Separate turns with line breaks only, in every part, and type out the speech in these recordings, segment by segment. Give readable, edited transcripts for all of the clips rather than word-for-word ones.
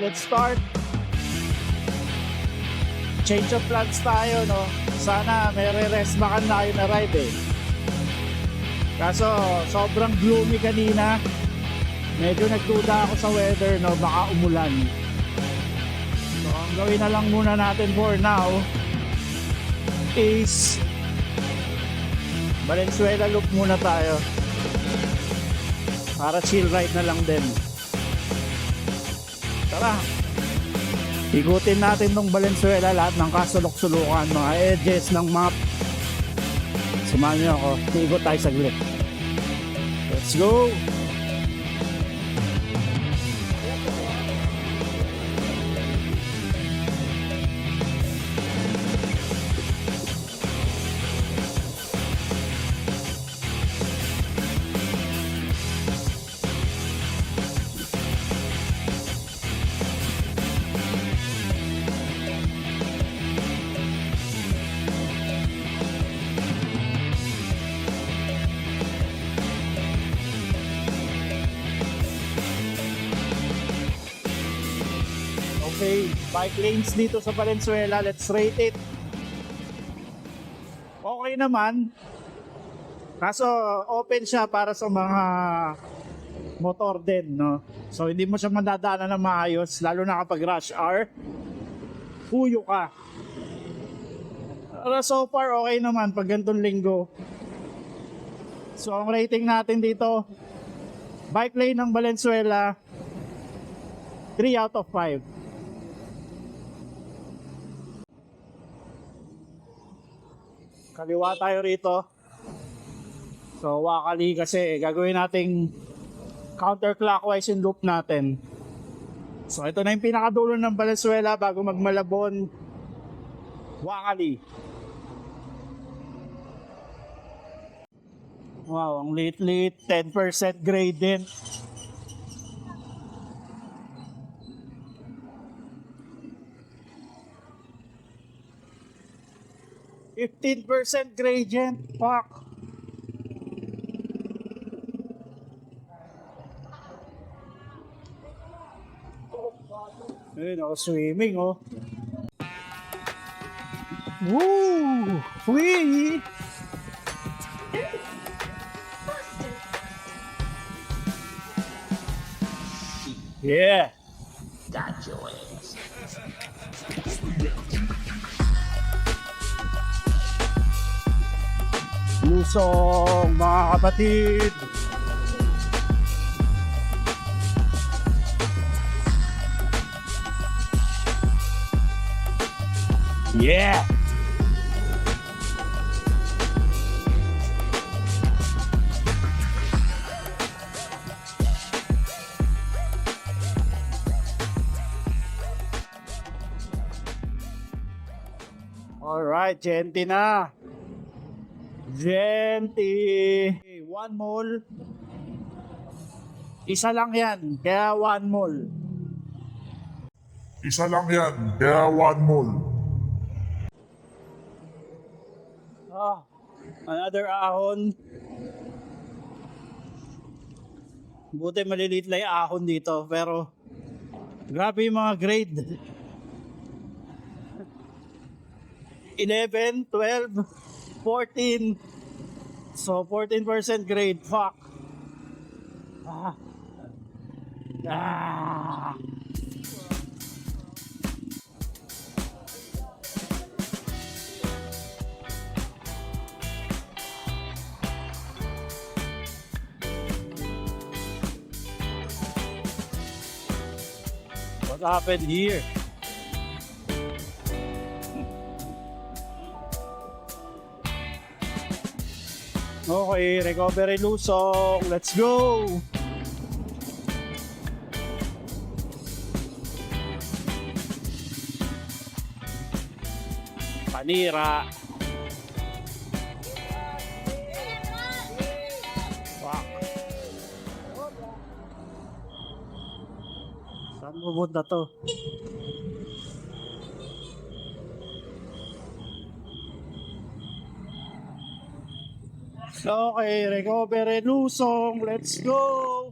let's start. Change of plans tayo, no? Sana may re-rest bakan na kayo na ride eh. Kaso sobrang gloomy kanina. Medyo nagduda ako sa weather, no? Baka umulan. So ang gawin na lang muna natin for now is Valenzuela loop muna tayo. Para chill ride na lang din. Tara! Ikutin natin tong Valenzuela, lahat ng kasulok-sulukan, mga edges ng map. Samahan niyo ako, ikot tayo saglit. Let's go! Okay, bike lanes dito sa Valenzuela. Let's rate it. Okay naman. Kaso open siya para sa mga motor din, no? So hindi mo siya madadaanan na maayos, lalo na kapag rush hour. Puyo ka. Pero so far okay naman pag ganitong linggo. So ang rating natin dito, bike lane ng Valenzuela, 3 out of 5. Kaliwa tayo rito. So wakali kasi gagawin nating counterclockwise yung loop natin. So ito na yung pinakadulo ng Valenzuela bago magmalabon. Wakali. Wow, ang late 10% gradient. %, gradient. Fuck. Ayun ako, swimming oh. Woo! Wee! Yeah!
Got your ass.
Lusong, mga kapatid! Yeah! Alright, Genti na. Genti. 1 mole. Isa lang yan, kaya 1 mole.
Isa lang yan, kaya 1 mole.
Ah, another ahon. Buti maliliit lang yung ahon dito, pero grabe yung mga grade. 11, 12, 14. So 14% grade. Fuck. Ah. Ah. What happened here? Okay, recovery lusong. Let's go! Panira. Fuck. Saan pupunta to? Okay, recovery lusong. Let's go!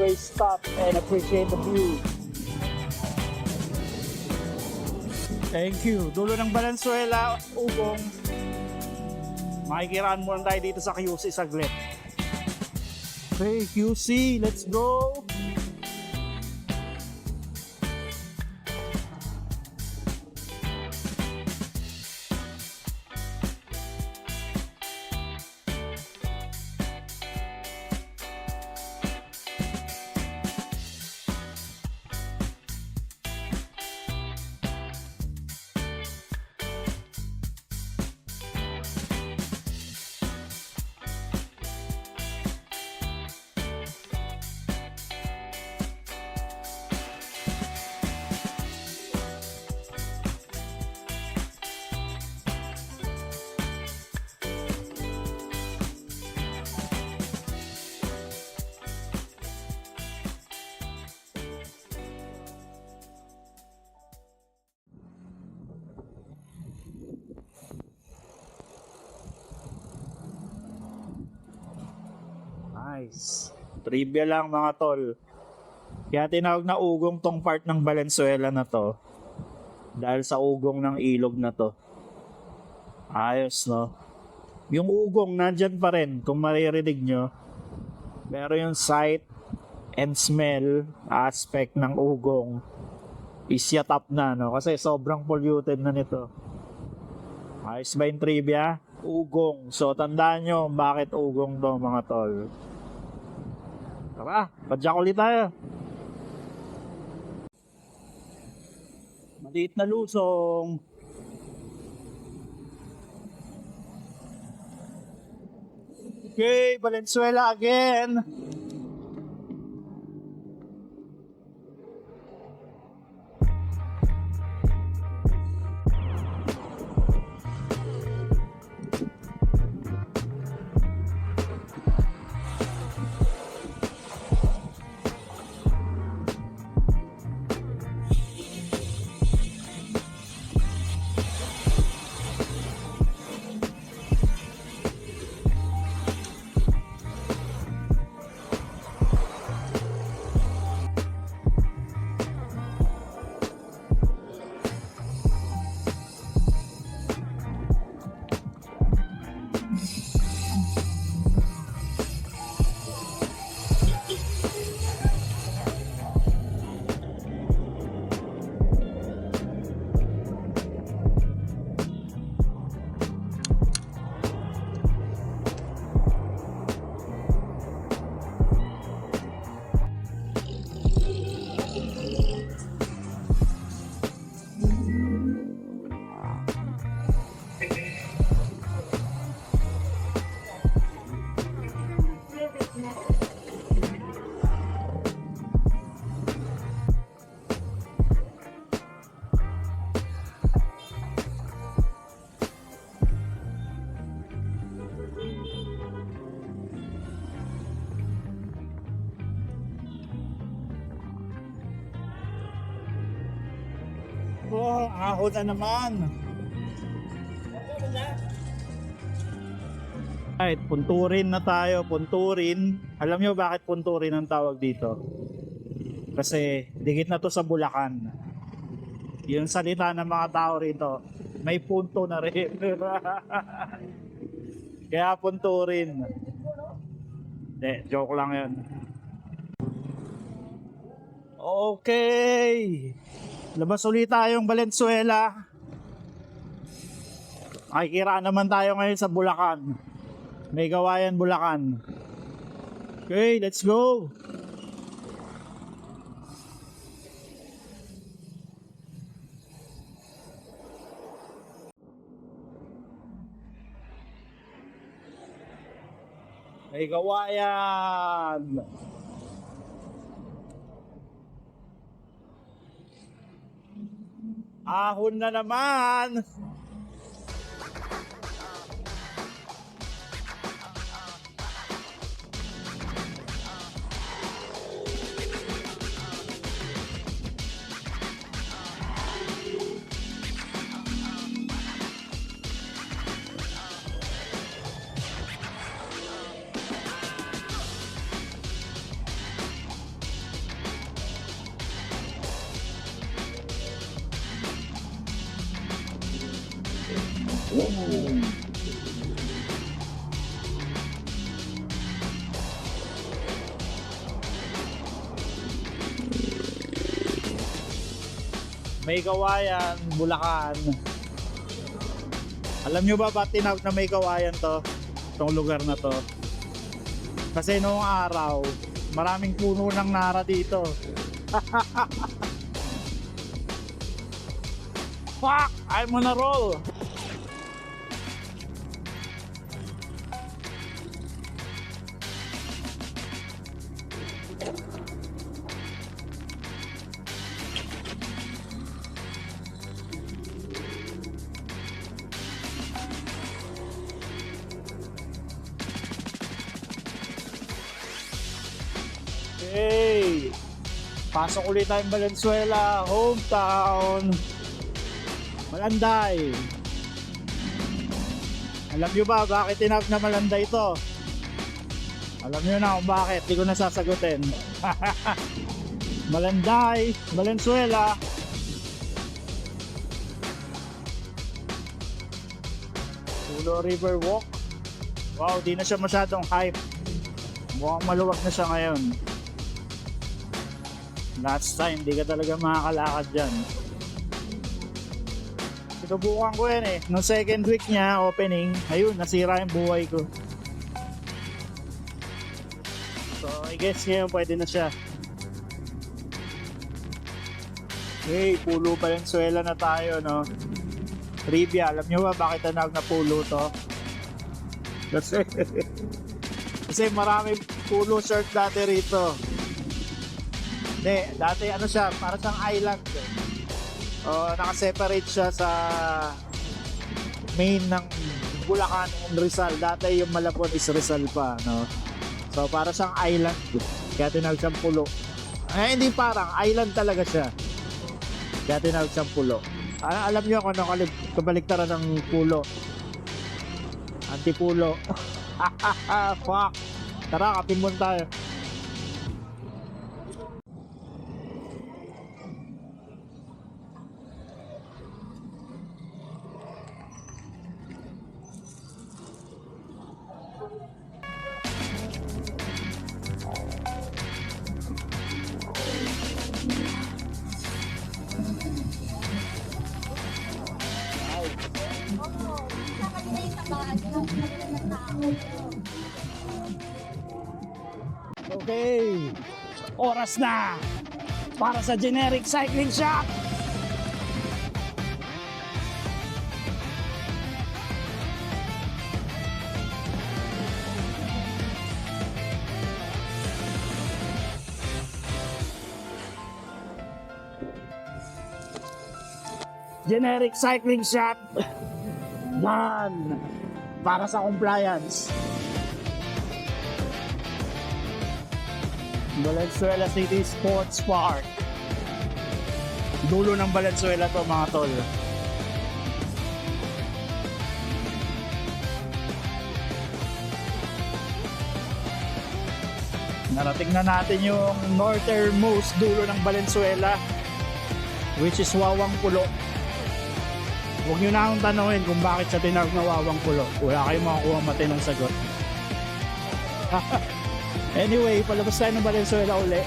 always stop and appreciate the view. Thank you. Dulo ng Valenzuela, Ugong. Makikiraan muna tayo dito sa QC saglit. Okay, QC, let's go! Nice. Trivia lang mga tol. Kaya tinawag na ugong tong part ng Valenzuela na to. Dahil sa ugong ng ilog na to. Ayos, no? Yung ugong nandyan pa rin kung maririnig nyo. Pero yung sight and smell aspect ng ugong is yatap na, no? Kasi sobrang polluted na nito. Ayos ba yung trivia? Ugong. So tandaan nyo bakit ugong to mga tol. Tara, padyak ulit tayo. Maliit na lusong. Okay, Valenzuela again. Oh, ahon na naman. Right, punturin na tayo, punturin. Alam nyo bakit punturin ang tawag dito? Kasi dikit na to sa Bulacan. Yung salita ng mga tao rito, may punto na rin. Kaya punturin. Joke lang yun. Okay. Labas ulit tayong Valenzuela. Makikiraan naman tayo ngayon sa Bulacan. May Gawayan, Bulacan. Okay, let's go. May Gawayan. Ahon na naman. May Kawayan, Bulacan. Alam nyo ba tinawag na May Kawayan to? Itong lugar na to. Kasi noong araw, maraming puno ng nara dito. Fuck! I'm on a roll! Hey! Pasok ulit tayong Valenzuela, hometown. Malanday. Alam nyo ba bakit tinawag na Malanday ito? Alam nyo na kung bakit, di ko na sasagutin. Malanday, Valenzuela. Pulo River Walk. Wow, di na siya masyadong hype. Mukhang maluwag na siya ngayon. Last time, di ka talaga makakalakad dyan. Sinubukan ko yan eh. Noong second week niya, opening, ayun, nasira yung buhay ko. So, I guess ngayon pwede na siya. Hey, Pulo Valenzuela na tayo, no? Trivia, alam nyo ba bakit tinawag na pulo to? Kasi maraming pulo shirt dati rito. Hindi, dati ano siya, para siyang island. Nakaseparate siya sa main ng Bulacan and Rizal. Dati yung Malabon is Rizal pa, no? So para siyang island. Kaya tinawag siyang pulo. Hindi parang, island talaga siya. Kaya tinawag siyang pulo. Alam niyo kung ano kabaliktaran ng pulo. Antipulo. Fuck. Tara, kapin mo tayo. Okay, oras na para sa generic cycling shop. Generic cycling shop. Yan, para sa compliance. Valenzuela City Sports Park. Dulo ng Valenzuela to, mga tol. Narating na natin yung northernmost dulo ng Valenzuela, which is Wawang Pulo. Huwag nyo na akong tanongin kung bakit siya tinawag na Wawang Pulo. Wala kayong makakuha matinong sagot. Anyway, palabas tayo ng Valenzuela uli.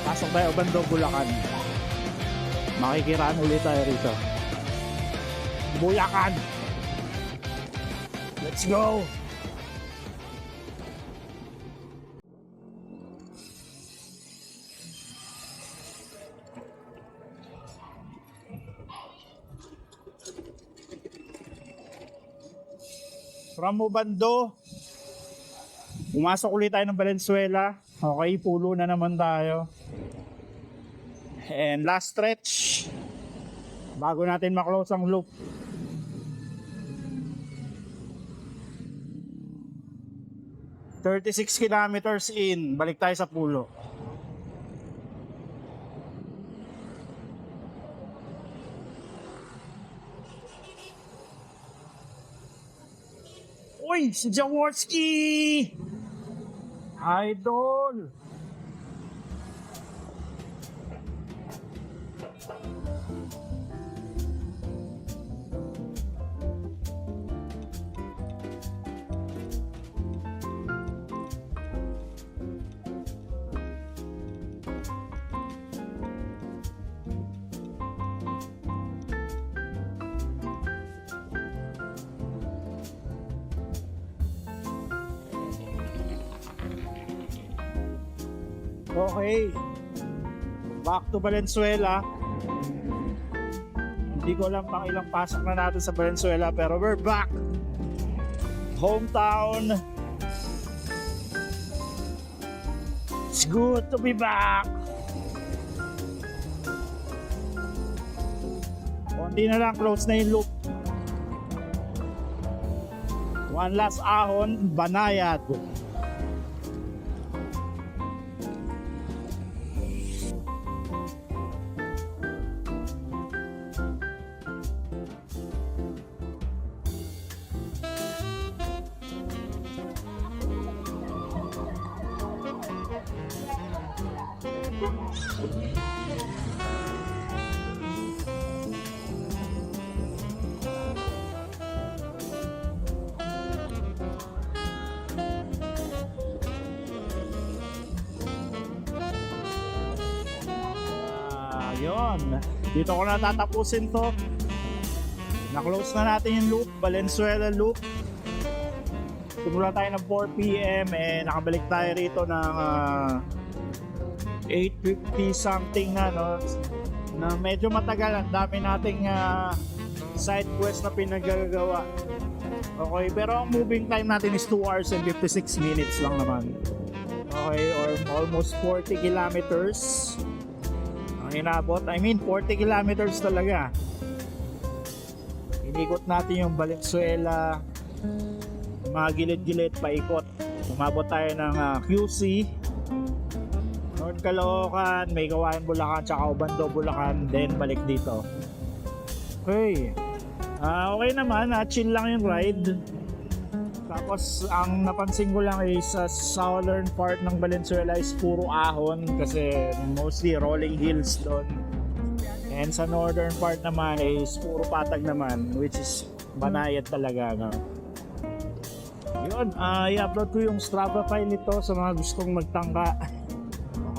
Pasok tayo Bando, Bulacan. Makikiraan ulit tayo rito. Bulacan! Let's go! From Bando, pumasok ulit tayo ng Valenzuela. Okay, pulo na naman tayo. And last stretch bago natin maklose ang loop. "36 kilometers in, balik tayo sa pulo." Uy, si Jaworski! Idol! Okay. Back to Valenzuela. Hindi ko alam pang ilang pasok na natin sa Valenzuela, pero we're back. Hometown. It's good to be back. Konti na lang, close na yung loop. One last ahon, Banayad. Yun. Dito ko na tatapusin to. Na-close na natin yung loop, Valenzuela loop. Tumula tayo ng 4 PM nakabalik tayo rito ng 8:50 something na, no? Na medyo matagal. Ang dami nating side quest na pinagagawa. Okay, pero ang moving time natin is 2 hours and 56 minutes lang naman. Okay, or almost 40 kilometers. Ang inabot, 40 kilometers talaga. Inikot natin yung Valenzuela, mga gilid-gilid paikot. Umabot tayo ng QC, North Caloocan, May Kawayan, Bulacan, tsaka Obando, Bulacan, then balik dito. Okay. Okay naman, chill lang yung ride. Tapos ang napansin ko lang is sa southern part ng Valenzuela is puro ahon kasi mostly rolling hills doon. And sa northern part naman is puro patag naman, which is Banayad talaga, no? Yun, i-upload ko yung Strava file nito sa mga gustong magtangka.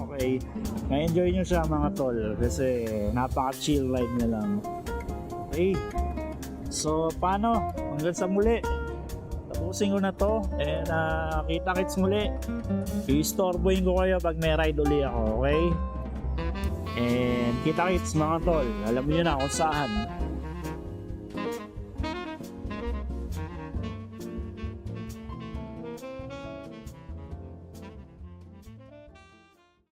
Okay, na-enjoy nyo siya mga tol kasi napaka-chill ride nyo lang. Okay, so paano? Hanggang sa muli. Tapusin ko na to and kita-kits muli. I-storboyin ko kayo pag may ride uli ako, okay? And kita-kits mga tol. Alam niyo na kung saan.